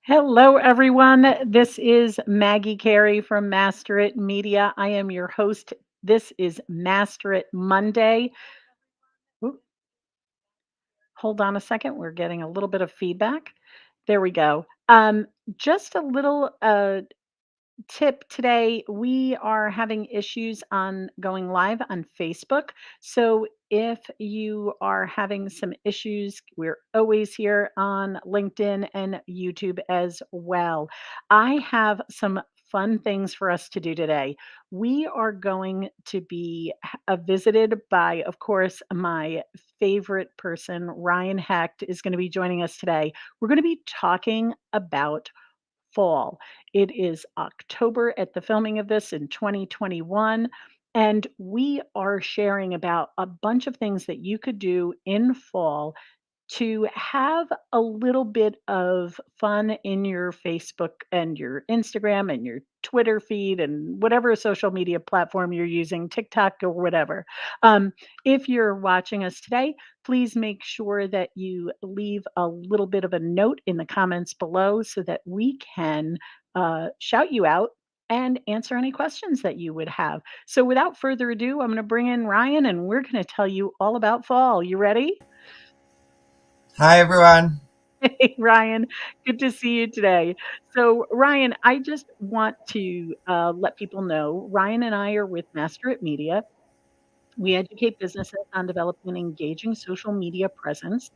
Hello, everyone. This is Maggie Carey from Master It Media. I am your host. This is Master It Monday. Oop, hold on a second. We're getting a little bit of feedback. There we go. Just a little tip today. We are having issues on going live on Facebook. So if you are having some issues, we're always here on LinkedIn and YouTube as well. I have some fun things for us to do today. We are going to be visited by, of course, my favorite person, Ryan Hecht, is going to be joining us today. We're going to be talking about fall. It is October at the filming of this in 2021. And we are sharing about a bunch of things that you could do in fall to have a little bit of fun in your Facebook and your Instagram and your Twitter feed and whatever social media platform you're using, TikTok or whatever. Um, if you're watching us today, please make sure that you leave a little bit of a note in the comments below so that we can shout you out and answer any questions that you would have. So, without further ado, I'm going to bring in Ryan and we're going to tell you all about fall. You ready? Hi, everyone. Hey, Ryan, good to see you today. So, Ryan, I just want to let people know Ryan and I are with Master at Media. We educate businesses on developing an engaging social media presence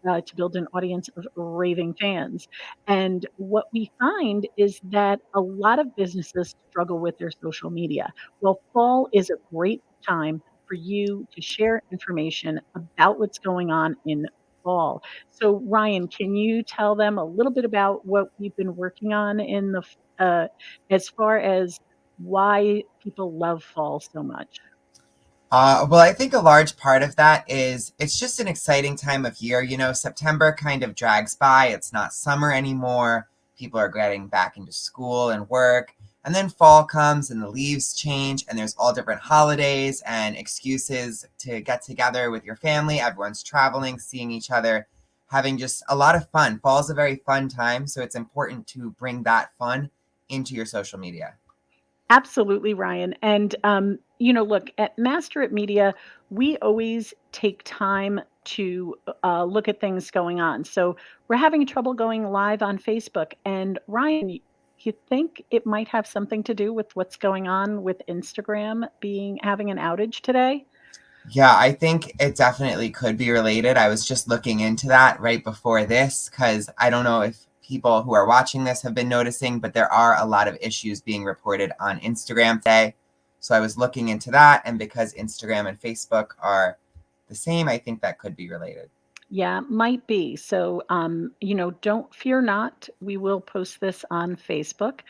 to build an audience of raving fans. And what we find is that a lot of businesses struggle with their social media. Well, fall is a great time for you to share information about what's going on in fall. So, Ryan, can you tell them a little bit about what we've been working on in as far as why people love fall so much? Well, I think a large part of that is it's just an exciting time of year. September kind of drags by. It's not summer anymore. People are getting back into school and work. And then fall comes and the leaves change, and there's all different holidays and excuses to get together with your family. Everyone's traveling, seeing each other, having just a lot of fun. Fall is a very fun time, so it's important to bring that fun into your social media. Absolutely, Ryan. And, look, at Master at Media, we always take time to look at things going on. So we're having trouble going live on Facebook. And, Ryan, you think it might have something to do with what's going on with Instagram being having an outage today? Yeah, I think it definitely could be related. I was just looking into that right before this because I don't know if people who are watching this have been noticing, but there are a lot of issues being reported on Instagram today. So I was looking into that, and because Instagram and Facebook are the same, I think that could be related. Yeah, might be. So, don't fear not. We will post this on Facebook.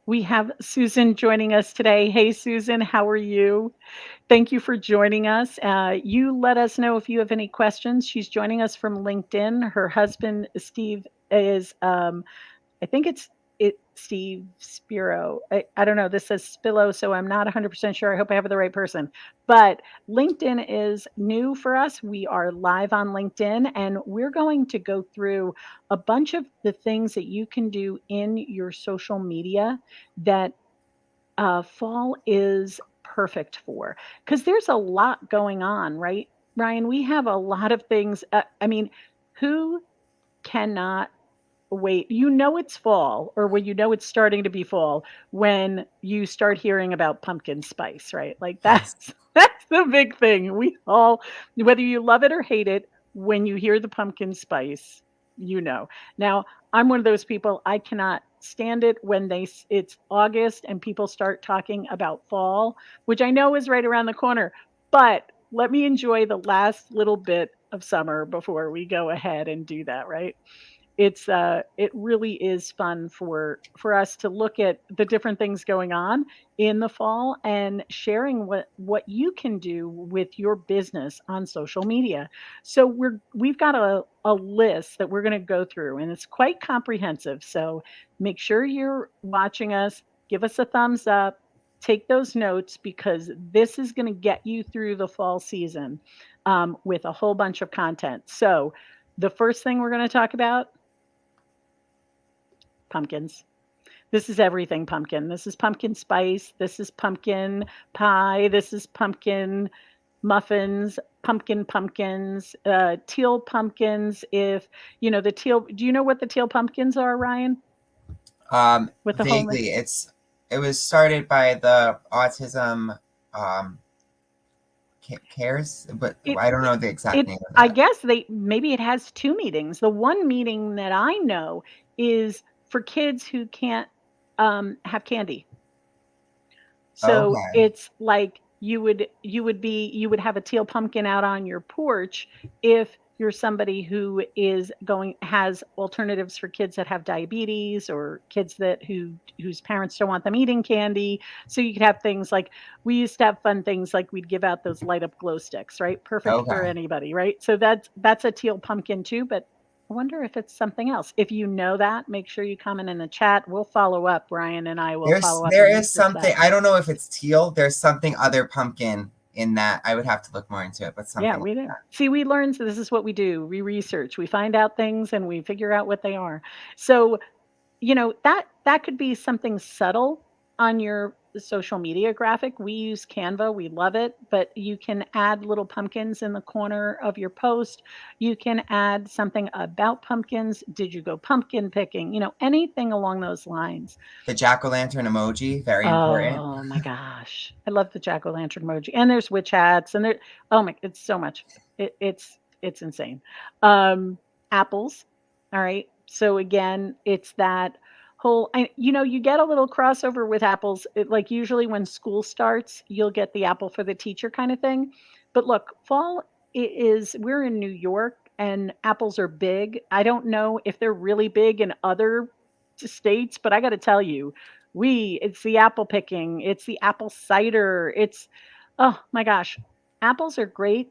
We have Susan joining us today. Hey, Susan, how are you? Thank you for joining us. You let us know if you have any questions. She's joining us from LinkedIn. Her husband, Steve, is I think it's Steve Spiro. I don't know. This says Spillo, so I'm not 100% sure. I hope I have the right person. But LinkedIn is new for us. We are live on LinkedIn, and we're going to go through a bunch of the things that you can do in your social media that fall is perfect for. Because there's a lot going on, right, Ryan? We have a lot of things. I mean, who cannot wait, it's fall, or when it's starting to be fall, when you start hearing about pumpkin spice, right? Like Yes. that's the big thing. We all, whether you love it or hate it, when you hear the pumpkin spice, you know. Now, I'm one of those people, I cannot stand it when it's August and people start talking about fall, which I know is right around the corner. But let me enjoy the last little bit of summer before we go ahead and do that, right? It really is fun for us to look at the different things going on in the fall and sharing what you can do with your business on social media. So we've got a list that we're going to go through, and it's quite comprehensive. So make sure you're watching us, give us a thumbs up, take those notes, because this is going to get you through the fall season with a whole bunch of content. So the first thing we're going to talk about, pumpkins. This is everything pumpkin. This is pumpkin spice. This is pumpkin pie. This is pumpkin muffins, pumpkins, teal pumpkins. If you know the teal, do you know what the teal pumpkins are, Ryan? With the whole, Vaguely, it was started by the autism cares, but it, I don't know the exact it, name of I that. guess they maybe it has two meetings. The one meeting that I know is for kids who can't have candy. So Okay. it's like you would have a teal pumpkin out on your porch if you're somebody who is going has alternatives for kids that have diabetes or kids that whose parents don't want them eating candy. So you could have things like we used to have fun things like we'd give out those light up glow sticks, right? Perfect for Okay. anybody, right? So that's a teal pumpkin too, but I wonder if it's something else. If you know that, make sure you comment in the chat. We'll follow up. Ryan and I will follow up There and is research that. something, I don't know if it's teal. There's something other pumpkin in that. I would have to look more into it, but Yeah, something like we do. that. See, we learn. So this is what we do. We research. We find out things and we figure out what they are. So that could be something subtle on your social media graphic. We use Canva, we love it, but you can add little pumpkins in the corner of your post. You can add something about pumpkins. Did you go pumpkin picking? Anything along those lines. The jack-o'-lantern emoji, very important. Oh my gosh. I love the jack-o'-lantern emoji. And there's witch hats and there oh my it's so much. It's insane. Um Apples. All right. So again, it's that whole you get a little crossover with apples. Like usually when school starts, you'll get the apple for the teacher kind of thing. But look, fall is we're in New York and apples are big. I don't know if they're really big in other states, but I got to tell you, it's the apple picking, it's the apple cider, it's oh my gosh, apples are great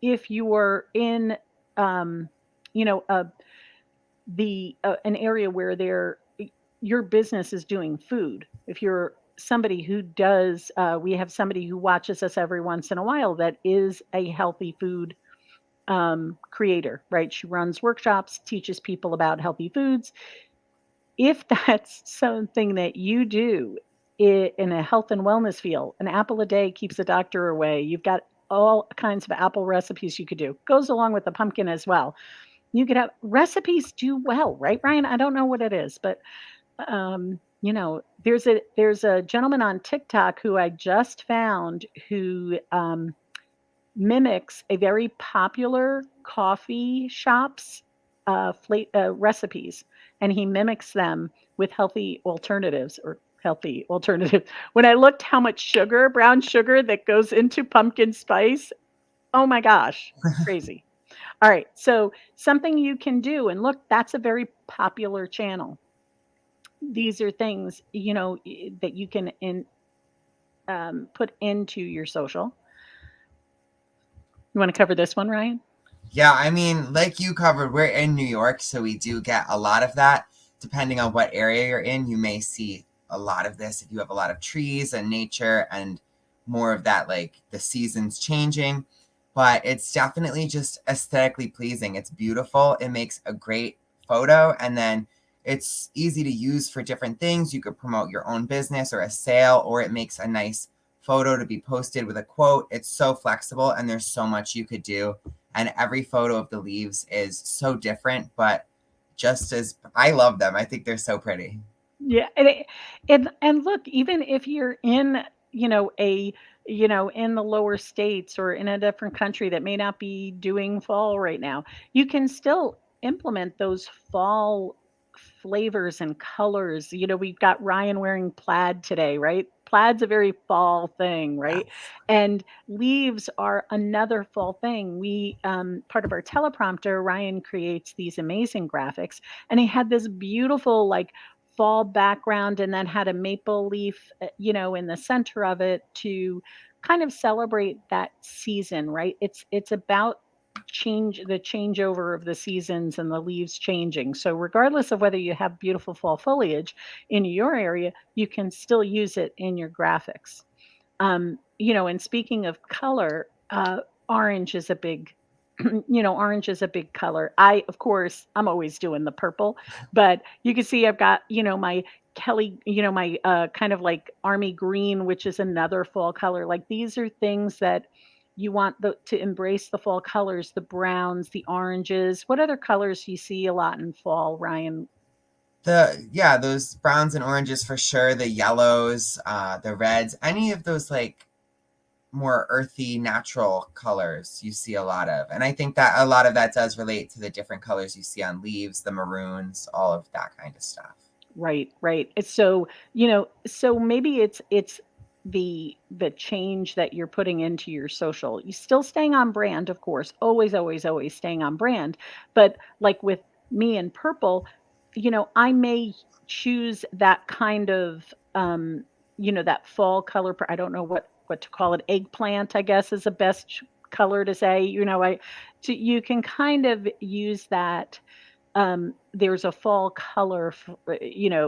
if you are in um, you know an area where your business is doing food. If you're somebody who does, we have somebody who watches us every once in a while that is a healthy food creator, right? She runs workshops, teaches people about healthy foods. If that's something that you do in a health and wellness field, an apple a day keeps the doctor away. You've got all kinds of apple recipes you could do. Goes along with the pumpkin as well. You could have recipes do well, right, Ryan? I don't know what it is, but there's a gentleman on TikTok who I just found who mimics a very popular coffee shop's recipes, and he mimics them with healthy alternatives or healthy alternative. When I looked how much sugar, brown sugar that goes into pumpkin spice, oh my gosh, crazy. All right, so something you can do, and look, that's a very popular channel. These are things that you can put into your social. You want to cover this one, Ryan? Yeah, I mean, like you covered, we're in New York, so we do get a lot of that. Depending on what area you're in, you may see a lot of this if you have a lot of trees and nature and more of that, like the seasons changing. But it's definitely just aesthetically pleasing. It's beautiful. It makes a great photo. And then it's easy to use for different things. You could promote your own business or a sale, or it makes a nice photo to be posted with a quote. It's so flexible and there's so much you could do, and every photo of the leaves is so different, but just as I love them. I think they're so pretty. Yeah, and look, even if you're in, in the lower states or in a different country that may not be doing fall right now, you can still implement those fall flavors and colors. We've got Ryan wearing plaid today, right? plaid's a very fall thing, right? Yes. And leaves are another fall thing. We part of our teleprompter, Ryan creates these amazing graphics, and he had this beautiful like fall background and then had a maple leaf, in the center of it to kind of celebrate that season, right? It's about the changeover of the seasons and the leaves changing. So regardless of whether you have beautiful fall foliage in your area, you can still use it in your graphics. And speaking of color, orange is a big, orange is a big color. Of course, I'm always doing the purple, but you can see I've got, my Kelly, my kind of like army green, which is another fall color. Like these are things that you want to embrace the fall colors, the browns, the oranges. What other colors do you see a lot in fall, Ryan? Yeah, those browns and oranges for sure, the yellows, the reds, any of those like more earthy natural colors you see a lot of. And I think that a lot of that does relate to the different colors you see on leaves, the maroons, all of that kind of stuff. Right, right. It's so, so maybe it's the change that you're putting into your social. You still staying on brand, of course, always, always, always staying on brand. But like with me and purple, I may choose that kind of that fall color. I don't know what to call it. Eggplant, I guess, is the best color to say. You can kind of use that. There's a fall color,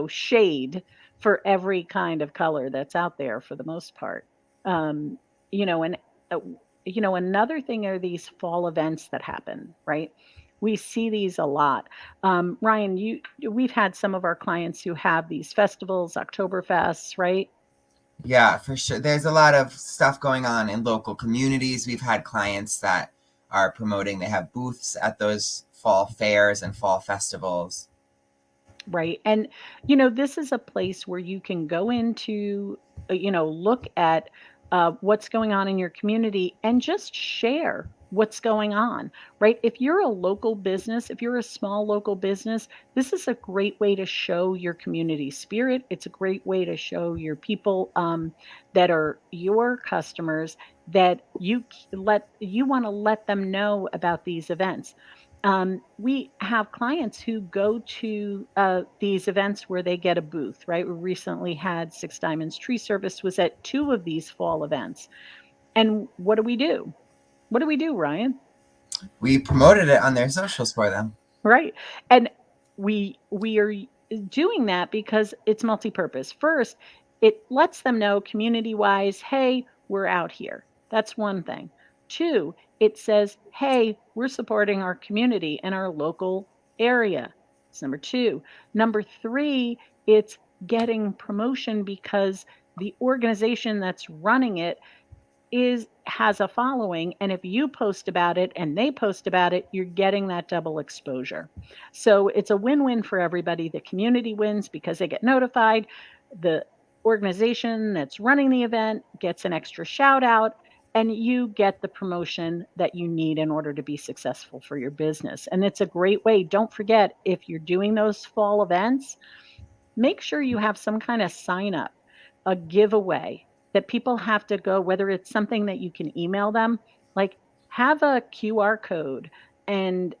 shade for every kind of color that's out there for the most part. Um, and uh, another thing are these fall events that happen, right? We see these a lot. Ryan, we've had some of our clients who have these festivals, Oktoberfests, right? Yeah, for sure. There's a lot of stuff going on in local communities. We've had clients that are promoting, they have booths at those fall fairs and fall festivals. Right. And, this is a place where you can go into, look at what's going on in your community and just share what's going on, right? If you're a local business, if you're a small local business, this is a great way to show your community spirit. It's a great way to show your people that are your customers that you want to let them know about these events. We have clients who go to these events where they get a booth, right? We recently had Six Diamonds Tree Service was at two of these fall events. And what do we do? What do we do, Ryan? We promoted it on their socials for them. Right. And we are doing that because it's multi-purpose. First, it lets them know community-wise, hey, we're out here. That's one thing. Two, it says, hey, we're supporting our community and our local area. It's number two. Number three, it's getting promotion because the organization that's running it has a following, and if you post about it and they post about it, you're getting that double exposure. So it's a win-win for everybody. The community wins because they get notified. The organization that's running the event gets an extra shout out, and you get the promotion that you need in order to be successful for your business. And it's a great way. Don't forget, if you're doing those fall events, make sure you have some kind of sign up, a giveaway that people have to go, whether it's something that you can email them, like have a QR code and,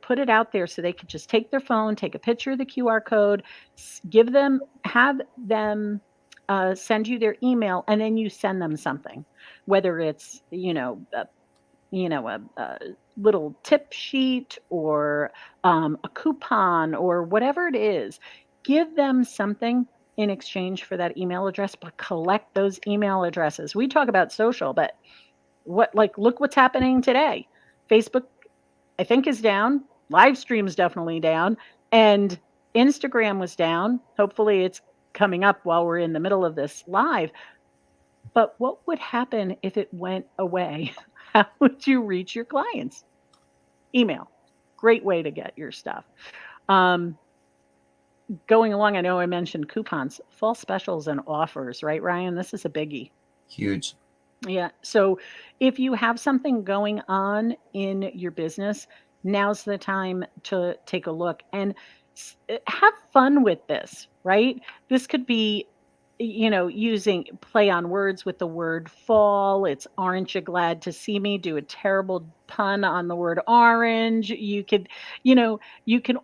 put it out there so they could just take their phone, take a picture of the QR code, have them send you their email, and then you send them something, whether it's, a little tip sheet or a coupon or whatever it is. Give them something in exchange for that email address, but collect those email addresses. We talk about social, but look what's happening today. Facebook, I think, is down. Live stream's definitely down. And Instagram was down. Hopefully it's coming up while we're in the middle of this live. But what would happen if it went away? How would you reach your clients? Email. Great way to get your stuff. Um, Going along, I know I mentioned coupons, fall specials and offers, right, Ryan? This is a biggie. Huge. Yeah. So if you have something going on in your business, now's the time to take a look and have fun with this, right? This could be using play on words with the word fall. It's aren't you glad to see me? Do a terrible pun on the word orange. You can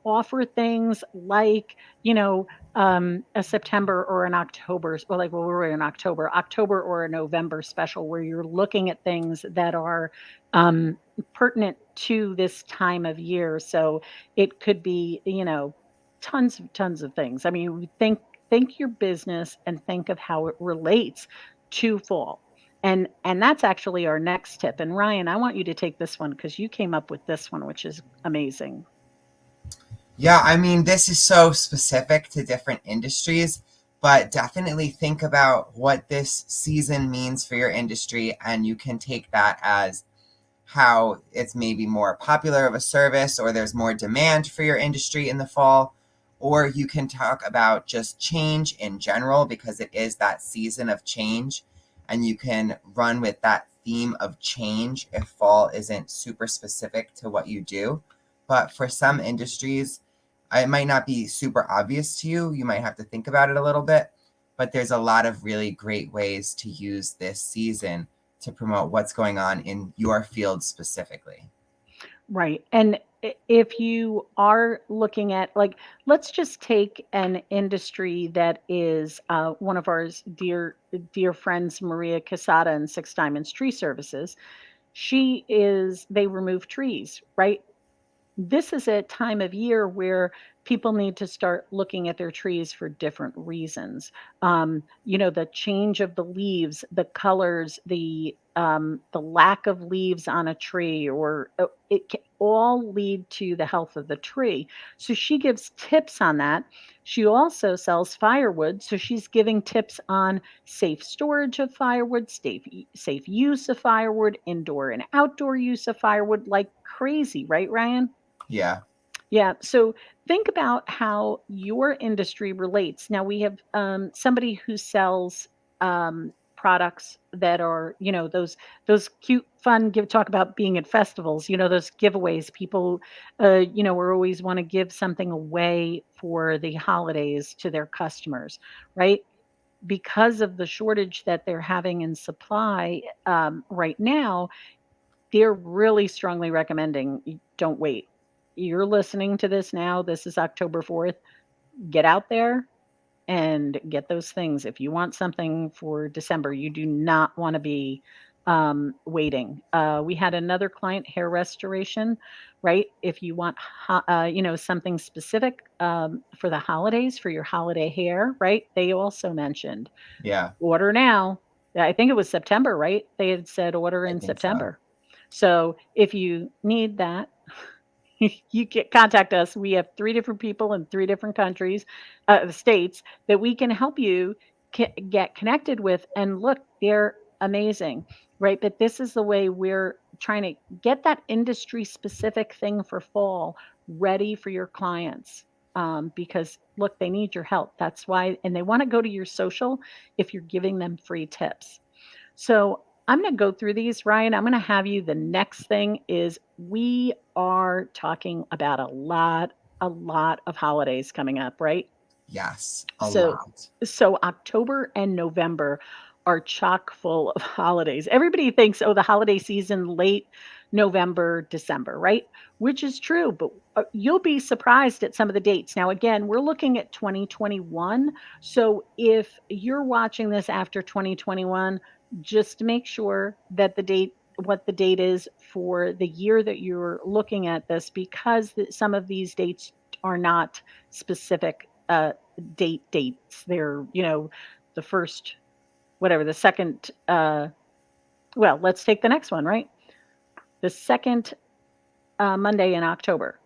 offer things like, a September or an October, or like, well, we're in October or a November special where you're looking at things that are um, pertinent to this time of year. So it could be, tons of things. I mean, think your business and think of how it relates to fall. And that's actually our next tip. And Ryan, I want you to take this one because you came up with this one, which is amazing. Yeah, I mean, this is so specific to different industries, but definitely think about what this season means for your industry, and you can take that as how it's maybe more popular of a service or there's more demand for your industry in the fall. Or you can talk about just change in general because it is that season of change, and you can run with that theme of change if fall isn't super specific to what you do. But for some industries, it might not be super obvious to you. You might have to think about it a little bit, but there's a lot of really great ways to use this season to promote what's going on in your field specifically. Right. And if you are looking at, like, let's just take an industry that is one of our dear friends, Maria Casada and Six Diamonds Tree Services. They remove trees, right? This is a time of year where people need to start looking at their trees for different reasons. The change of the leaves, the colors, the lack of leaves on a tree, or it can all lead to the health of the tree. So she gives tips on that. She also sells firewood, so she's giving tips on safe storage of firewood, safe use of firewood, indoor and outdoor use of firewood, like crazy, right, Ryan? Yeah. Yeah. So think about how your industry relates. Now we have somebody who sells products that are, those cute, fun. Give talk about being at festivals. Those giveaways. People, are always want to give something away for the holidays to their customers, right? Because of the shortage that they're having in supply right now, they're really strongly recommending don't wait. You're listening to this now. This is October 4th. Get out there and get those things. If you want something for December, you do not want to be waiting. We had another client, hair restoration, right? If you want, something specific for the holidays, for your holiday hair, right? They also mentioned Yeah. order now. Yeah, I think it was September, right? They had said order I in think so. September. So if you need that, you can contact us. We have three different people in three different countries, states that we can help you get connected with. And look, they're amazing, right? But this is the way we're trying to get that industry specific thing for fall ready for your clients. Because look, they need your help. That's why, and they want to go to your social if you're giving them free tips. So I'm going to go through these, Ryan. I'm going to have you. The next thing is we are talking about a lot of holidays coming up, right? Yes, a So lot. so October and November are chock full of holidays. Everybody thinks, oh, the holiday season late November, December, right? Which is true, but you'll be surprised at some of the dates. Now, again, we're looking at 2021. So if you're watching this after 2021, just make sure that what the date is for the year that you're looking at this, because some of these dates are not specific dates. They're, the first, whatever, the second, well, let's take the next one, right? The second Monday in October.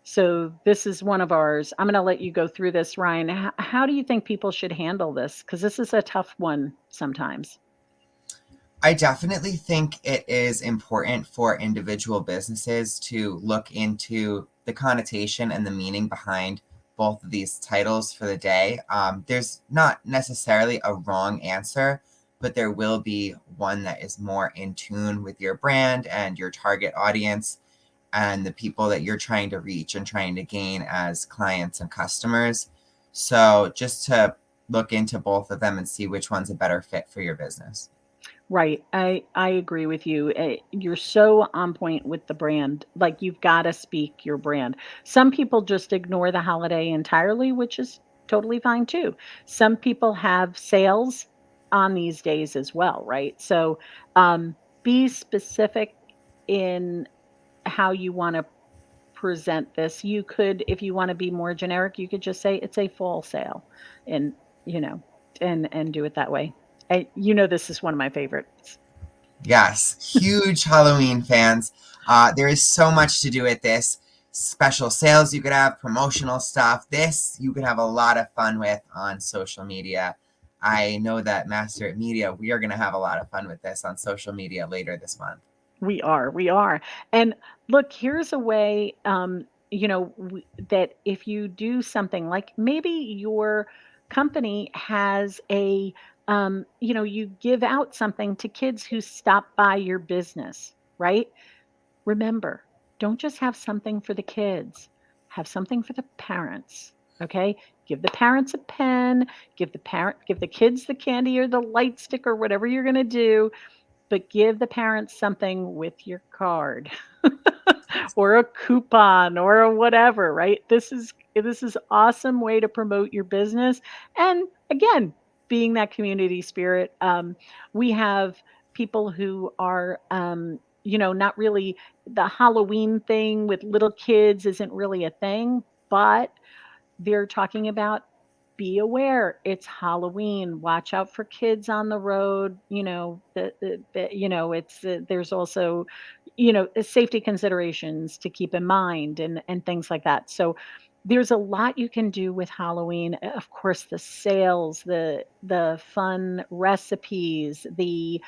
So this is one of ours. I'm going to let you go through this, Ryan. How do you think people should handle this? Because this is a tough one sometimes. I definitely think it is important for individual businesses to look into the connotation and the meaning behind both of these titles for the day. There's not necessarily a wrong answer, but there will be one that is more in tune with your brand and your target audience and the people that you're trying to reach and trying to gain as clients and customers. So just to look into both of them and see which one's a better fit for your business. Right. I agree with you. You're so on point with the brand. Like you've got to speak your brand. Some people just ignore the holiday entirely, which is totally fine too. Some people have sales on these days as well, right? So be specific in how you want to present this. You could, if you want to be more generic, you could just say it's a fall sale, and you know, and do it that way. This is one of my favorites. Yes, huge Halloween fans. There is so much to do with this. Special sales you could have, promotional stuff. This you could have a lot of fun with on social media. I know that Master at Media, we are going to have a lot of fun with this on social media later this month. We are. And look, here's a way, that if you do something like maybe your company has you give out something to kids who stop by your business, right? Remember, don't just have something for the kids, have something for the parents. Okay? Give the parents a pen, give the kids the candy or the light stick or whatever you're going to do, but give the parents something with your card or a coupon or a whatever, right? This is awesome way to promote your business. And again, being that community spirit, we have people who are not really, the Halloween thing with little kids isn't really a thing, but they're talking about, be aware, it's Halloween. Watch out for kids on the road. There's also, safety considerations to keep in mind and things like that. So there's a lot you can do with Halloween. Of course, the sales, the fun recipes, the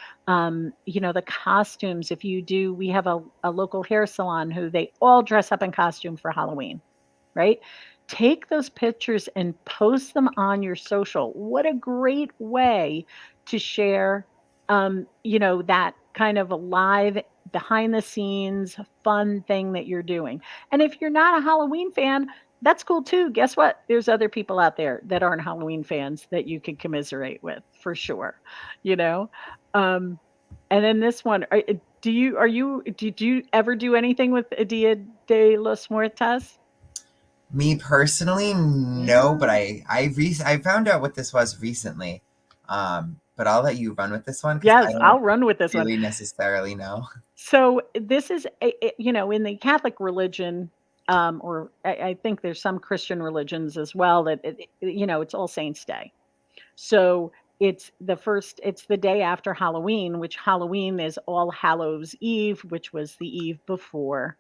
costumes. If you do, we have a local hair salon who they all dress up in costume for Halloween, right? Take those pictures and post them on your social. What a great way to share, that kind of a live behind the scenes fun thing that you're doing. And if you're not a Halloween fan, that's cool too. Guess what? There's other people out there that aren't Halloween fans that you can commiserate with for sure. You know, um, and then this one, did you ever do anything with Dia de los Muertos? Me personally, no, but Yeah. I found out what this was recently. But I'll let you run with this one because I Yes, don't I'll run with this one. really necessarily know. So this is, in the Catholic religion, or I think there's some Christian religions as well that it's All Saints Day. So it's the day after Halloween, which Halloween is All Hallows Eve, which was the eve before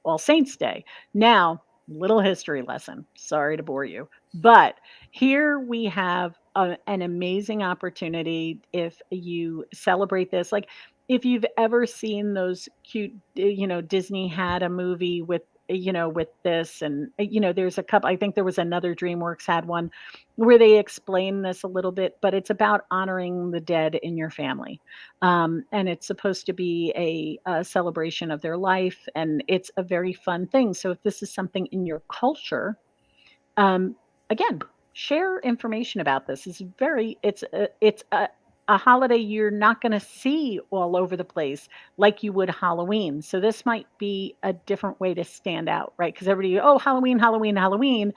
All Saints Day. Now, little history lesson. Sorry to bore you. But here we have an amazing opportunity if you celebrate this. Like, if you've ever seen those cute, Disney had a movie with this, and there's a couple. I think there was another DreamWorks had one where they explain this a little bit, but it's about honoring the dead in your family, and it's supposed to be a celebration of their life, and it's a very fun thing. So if this is something in your culture, um, again, share information about this. It's a holiday you're not going to see all over the place like you would Halloween. So this might be a different way to stand out, right? Because everybody, oh, Halloween, Halloween, Halloween,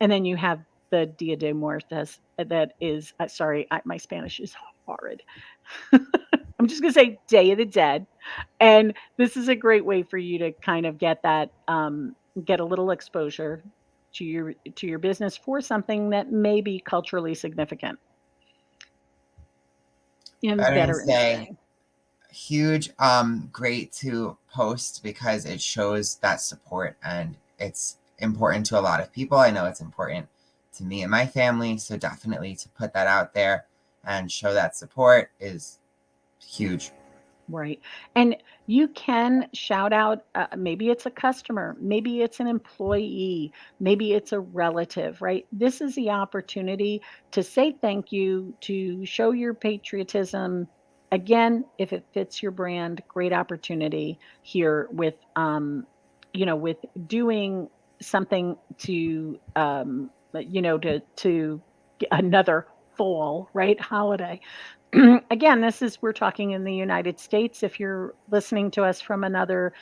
and then you have the Dia de Muertos. That is, sorry, my Spanish is horrid. I'm just going to say Day of the Dead. And this is a great way for you to kind of get a little exposure to your business for something that may be culturally significant and Veterans Veterans Day, Day. huge, great to post because it shows that support and it's important to a lot of people. I know it's important to me and my family, so definitely to put that out there and show that support is huge. Right. And you can shout out, maybe it's a customer, maybe it's an employee, maybe it's a relative, right? This is the opportunity to say thank you, to show your patriotism. Again, if it fits your brand, great opportunity here with doing something to, to another fall, right? Holiday. Again, we're talking in the United States. If you're listening to us from another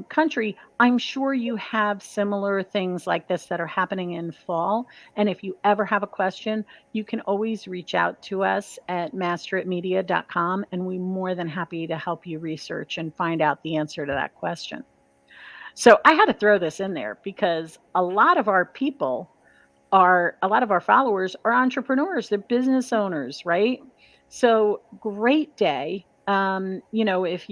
country, I'm sure you have similar things like this that are happening in fall. And if you ever have a question, you can always reach out to us at masteritmedia.com, and we're more than happy to help you research and find out the answer to that question. So I had to throw this in there because a lot of our followers are entrepreneurs, they're business owners, right? So great day. If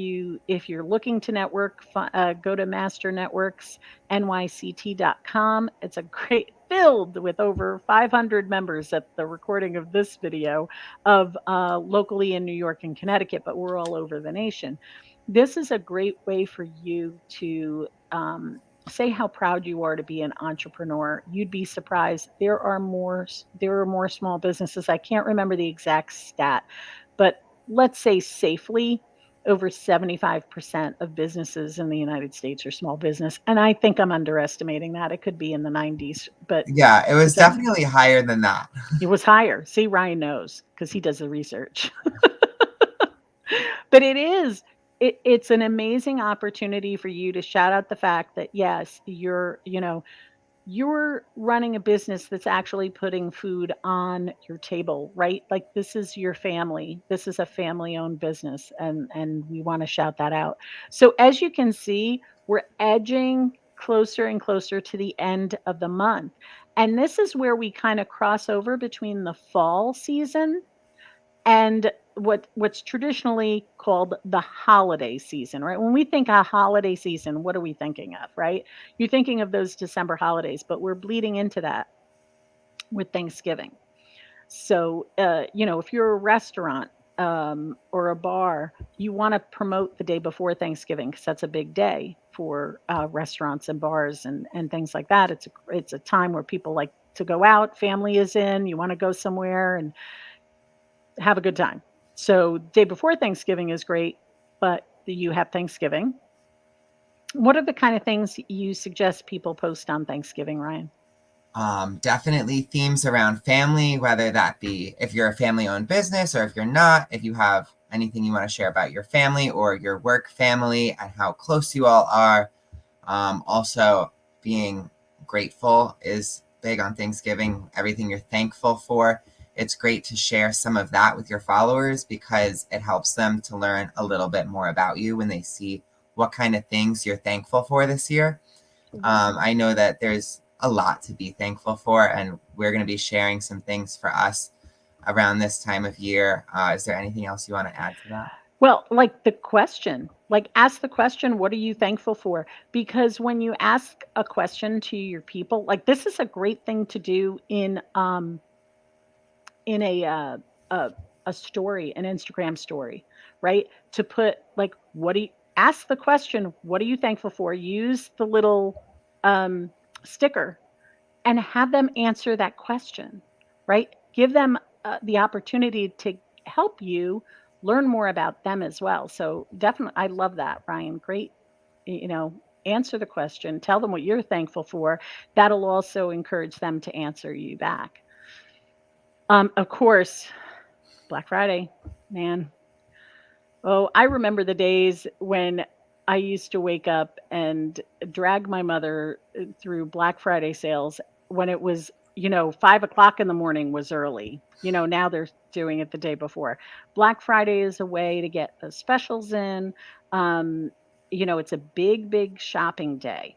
you're looking to network, go to masternetworksnyct.com. It's a great filled with over 500 members at the recording of this video of locally in New York and Connecticut, but we're all over the nation. This is a great way for you to say how proud you are to be an entrepreneur. You'd be surprised. There are more small businesses. I can't remember the exact stat, but let's say safely over 75% of businesses in the United States are small business. And I think I'm underestimating that. It could be in the 90s, but Yeah, it was is that definitely higher than that. it was higher. See, Ryan knows because he does the research. But it's an amazing opportunity for you to shout out the fact that yes, you're running a business that's actually putting food on your table, right? Like this is your family. This is a family-owned business, and we want to shout that out. So as you can see, we're edging closer and closer to the end of the month. And this is where we kind of cross over between the fall season and what's traditionally called the holiday season, right? When we think a holiday season, what are we thinking of, right? You're thinking of those December holidays, but we're bleeding into that with Thanksgiving. So, if you're a restaurant or a bar, you want to promote the day before Thanksgiving because that's a big day for restaurants and bars and things like that. It's a time where people like to go out, family is in, you want to go somewhere and have a good time. So day before Thanksgiving is great, but you have Thanksgiving. What are the kind of things you suggest people post on Thanksgiving, Ryan? Definitely themes around family, whether that be if you're a family owned business or if you're not, if you have anything you want to share about your family or your work family and how close you all are. Also, being grateful is big on Thanksgiving, everything you're thankful for. It's great to share some of that with your followers because it helps them to learn a little bit more about you when they see what kind of things you're thankful for this year. I know that there's a lot to be thankful for, and we're going to be sharing some things for us around this time of year. Is there anything else you want to add to that? Well, like ask the question, what are you thankful for? Because when you ask a question to your people, like this is a great thing to do in a a story, an Instagram story, right? To put like, what do you ask the question? What are you thankful for? Use the little um, sticker and have them answer that question, right? Give them the opportunity to help you learn more about them as well. So definitely, I love that, Ryan. Great, you know. Answer the question. Tell them what you're thankful for. That'll also encourage them to answer you back. Of course, Black Friday, man. Oh, I remember the days when I used to wake up and drag my mother through Black Friday sales when it was, 5 o'clock in the morning was early. Now they're doing it the day before. Black Friday is a way to get the specials in. Um, it's a big, big shopping day.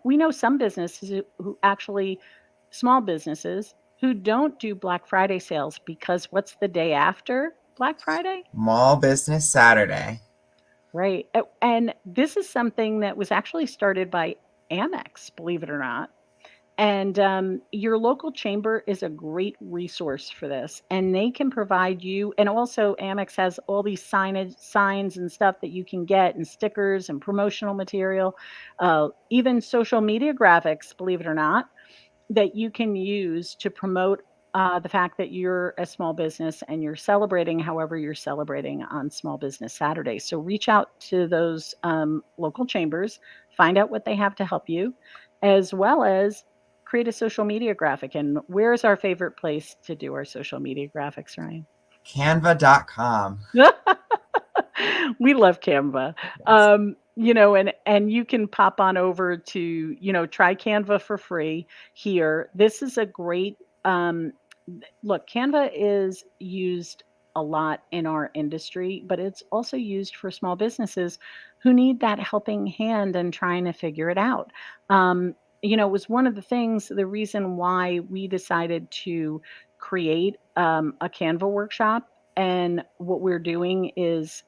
We know some businesses who actually, small businesses who don't do Black Friday sales because what's the day after Black Friday? Small Business Saturday. Right. And this is something that was actually started by Amex, believe it or not. And your local chamber is a great resource for this. And they can provide you, and also Amex has all these signs and stuff that you can get, and stickers and promotional material, even social media graphics, believe it or not, that you can use to promote the fact that you're a small business and you're celebrating however you're celebrating on Small Business Saturday. So reach out to those local chambers, find out what they have to help you, as well as create a social media graphic. And where's our favorite place to do our social media graphics, Ryan? Canva.com. We love Canva. Yes. And you can pop on over to, try Canva for free here. This is a great look, Canva is used a lot in our industry, but it's also used for small businesses who need that helping hand and trying to figure it out. It was one of the things, the reason why we decided to create a Canva workshop. And what we're doing is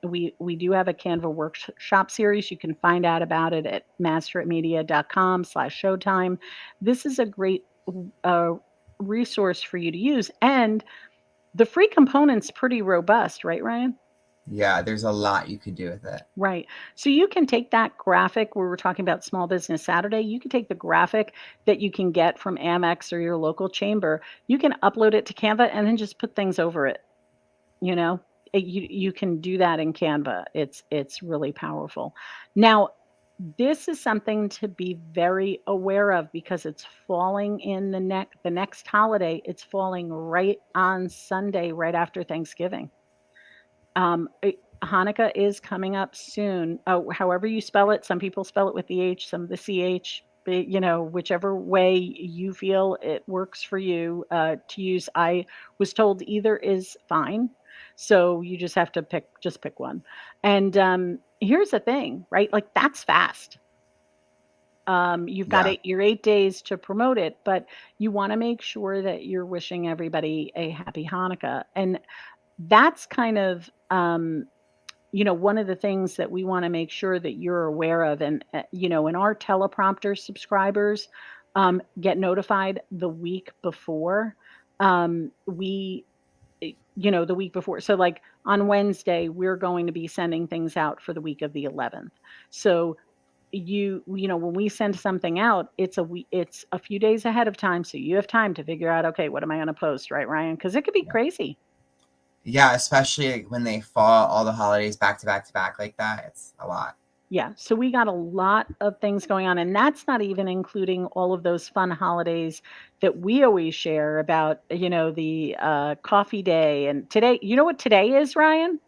we do have a Canva workshop series. You can find out about it at masteritmedia.com/showtime. This is a great uh, resource for you to use. And the free component's pretty robust, right, Ryan? Yeah, there's a lot you could do with it. Right. So you can take that graphic where we're talking about Small Business Saturday. You can take the graphic that you can get from Amex or your local chamber. You can upload it to Canva and then just put things over it. You know, you can do that in Canva. It's really powerful. Now, this is something to be very aware of because it's falling in the next holiday. It's falling right on Sunday, right after Thanksgiving. Hanukkah is coming up soon. Oh, however you spell it, some people spell it with the H, some of the CH. Whichever way you feel it works for you to use. I was told either is fine, so you just have to pick one. And here's the thing, right? Like that's fast. You've got Yeah. your 8 days to promote it, but you want to make sure that you're wishing everybody a happy Hanukkah. And that's kind of one of the things that we want to make sure that you're aware of. And and our teleprompter subscribers get notified the week before. We the week before. So like on Wednesday, we're going to be sending things out for the week of the 11th. So when we send something out, it's a few days ahead of time, so you have time to figure out, okay, what am I going to post, right, Ryan? Because it could be crazy. Yeah, especially when they fall all the holidays back to back to back like that. It's a lot. Yeah, so we got a lot of things going on, and that's not even including all of those fun holidays that we always share about, the coffee day. And today, you know what today is, Ryan?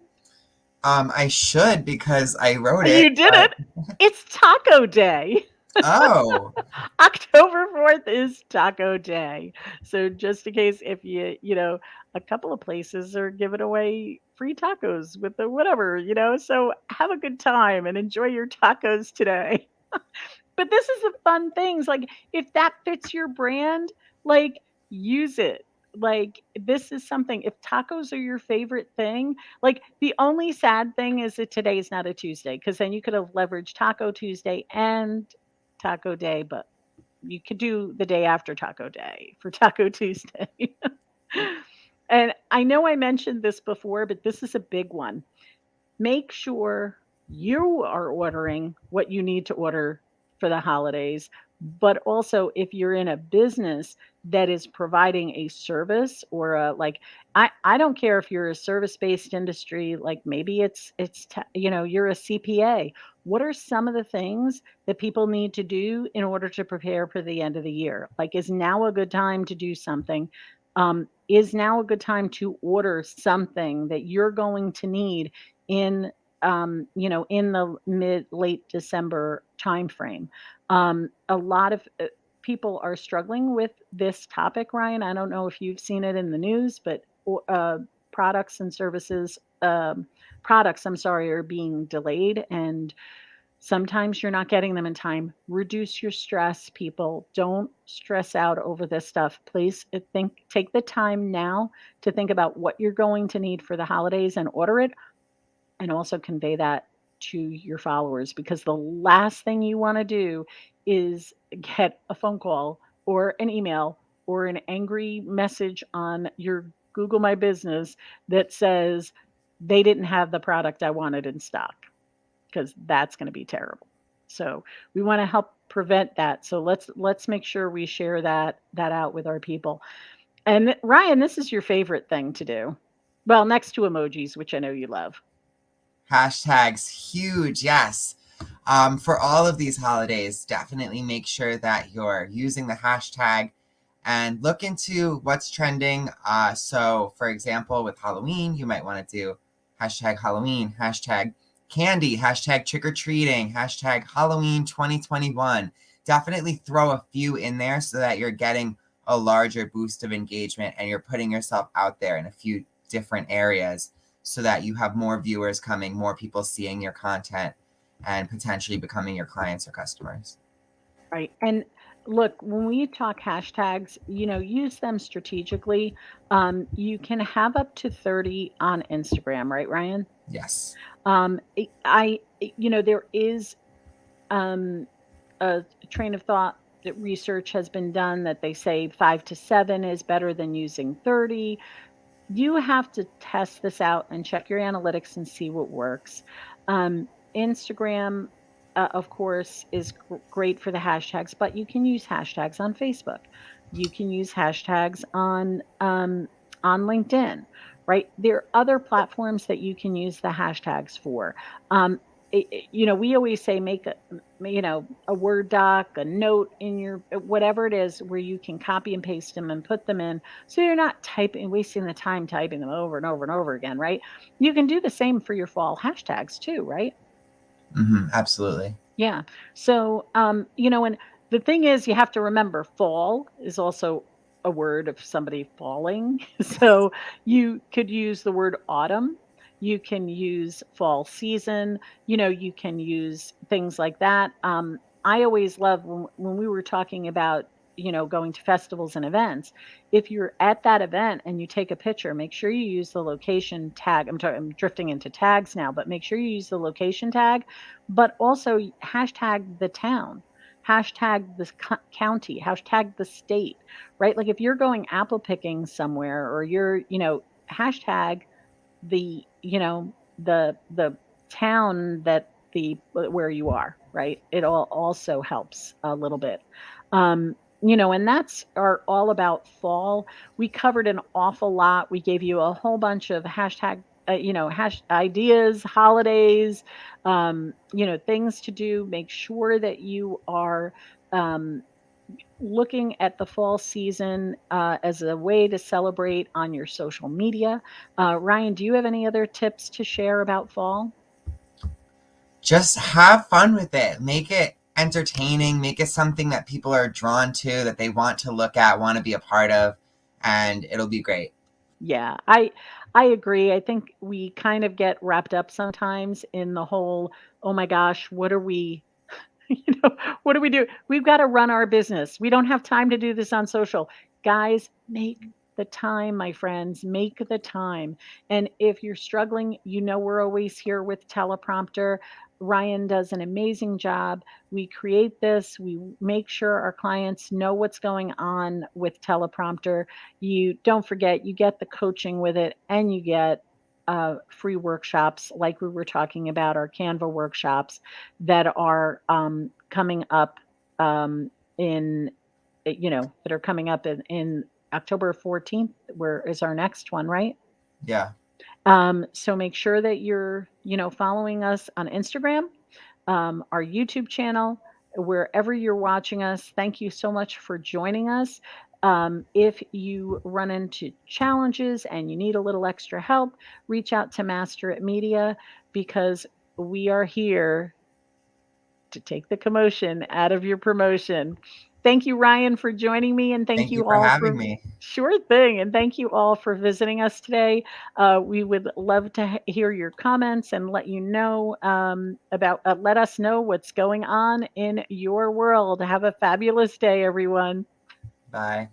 I should because I wrote it, You did but it. It's Taco Day. oh, October 4th is Taco Day. So just in case if a couple of places are giving away free tacos with the whatever, so have a good time and enjoy your tacos today. But this is the fun things, like, if that fits your brand, like, use it. Like, this is something if tacos are your favorite thing, like, the only sad thing is that today is not a Tuesday, because then you could have leveraged Taco Tuesday and Taco Day, but you could do the day after Taco Day for Taco Tuesday. And I know I mentioned this before, but this is a big one. Make sure you are ordering what you need to order for the holidays. But also, if you're in a business that is providing a service or I don't care if you're a service based industry, like maybe you're a CPA. What are some of the things that people need to do in order to prepare for the end of the year? Like, is now a good time to do something? Is now a good time to order something that you're going to need in in the mid late December timeframe? A lot of people are struggling with this topic, Ryan. I don't know if you've seen it in the news, but products and services, products, I'm sorry, are being delayed, and sometimes you're not getting them in time. Reduce your stress, people. Don't stress out over this stuff. Please take the time now to think about what you're going to need for the holidays and order it, and also convey that to your followers, because the last thing you want to do is get a phone call or an email or an angry message on your Google My Business that says they didn't have the product I wanted in stock, because that's going to be terrible. So we want to help prevent that. So let's make sure we share that out with our people. And Ryan, this is your favorite thing to do. Well, next to emojis, which I know you love. hashtags huge. Yes. For all of these holidays, definitely make sure that you're using the hashtag and look into what's trending. So, for example, with Halloween, you might want to do hashtag Halloween, hashtag candy, hashtag trick or treating, hashtag Halloween 2021. Definitely throw a few in there so that you're getting a larger boost of engagement and you're putting yourself out there in a few different areas so that you have more viewers coming, more people seeing your content and potentially becoming your clients or customers. Right. And look, when we talk hashtags, use them strategically. You can have up to 30 on Instagram, right, Ryan? Yes. There is um, a train of thought that research has been done that they say 5 to 7 is better than using 30. You have to test this out and check your analytics and see what works. Instagram, of course, is great for the hashtags, but you can use hashtags on Facebook. You can use hashtags on LinkedIn, right? There are other platforms that you can use the hashtags for. Um, we always say make a Word doc, a note in your whatever it is where you can copy and paste them and put them in so you're not typing, wasting the time typing them over and over and over again, right? You can do the same for your fall hashtags too, right? Absolutely. Yeah. So, and the thing is, you have to remember fall is also a word of somebody falling. So you could use the word autumn. You can use fall season. You can use things like that. I always love when we were talking about, going to festivals and events. If you're at that event and you take a picture, make sure you use the location tag. I'm drifting into tags now, but make sure you use the location tag but also hashtag the town, hashtag the county, hashtag the state, right? Like if you're going apple picking somewhere or you're, hashtag the, the town that where you are, right? It all also helps a little bit. And that's are all about fall. We covered an awful lot. We gave you a whole bunch of hashtag hash ideas, holidays, things to do. Make sure that you are um, looking at the fall season as a way to celebrate on your social media. Ryan, do you have any other tips to share about fall? Just have fun with it. Make it entertaining. Make it something that people are drawn to, that they want to look at, want to be a part of, and it'll be great. Yeah, I agree. I think we kind of get wrapped up sometimes in the whole, oh my gosh, what are we what do we do? We've got to run our business. We don't have time to do this on social. Guys, make the time, my friends, make the time. And if you're struggling, we're always here with teleprompter. Ryan does an amazing job. We create this, we make sure our clients know what's going on with teleprompter. You don't forget, you get the coaching with it and you get free workshops like we were talking about, our Canva workshops that are coming up in that are coming up in October 14th, where is our next one, right? Yeah. So make sure that you're, following us on Instagram, our YouTube channel, wherever you're watching us. Thank you so much for joining us. If you run into challenges and you need a little extra help, reach out to Master at Media because we are here to take the commotion out of your promotion. Thank you, Ryan, for joining me, and thank Thank you you for all having for me. sure thing, and thank you all for visiting us today. We would love to hear your comments and let you know let us know what's going on in your world. Have a fabulous day, everyone. Bye.